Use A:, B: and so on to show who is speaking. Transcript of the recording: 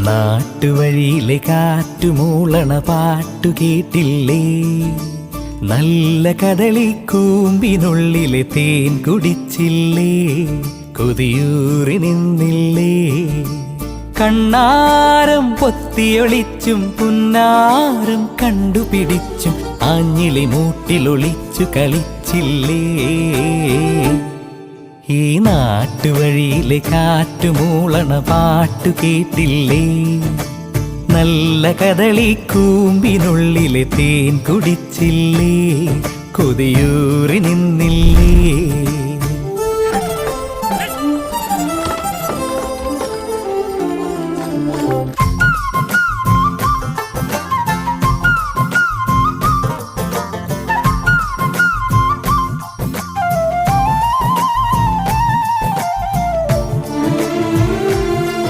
A: നാട്ടുവഴിയിലെ കാറ്റുമൂളണ പാട്ടു കേട്ടില്ലേ? നല്ല കദളിക്കൂമ്പിനുള്ളിലെ തേൻ കുടിച്ചില്ലേ? കൊതിയൂറി നിന്നില്ലേ? കണ്ണാരം പൊത്തിയൊളിച്ചും പുന്നാരം കണ്ടുപിടിച്ചും ആഞ്ഞിലി മൂട്ടിലൊളിച്ചു കളിച്ചില്ലേ? ഈ നാട്ടുവഴിയിലെ കാറ്റുമൂളണ പാട്ടു കേട്ടില്ലേ? നല്ല കദളിക്കൂമ്പിനുള്ളിലെ തേൻ കുടിച്ചില്ലേ? കൊതിയൂറി നിന്നില്ലേ?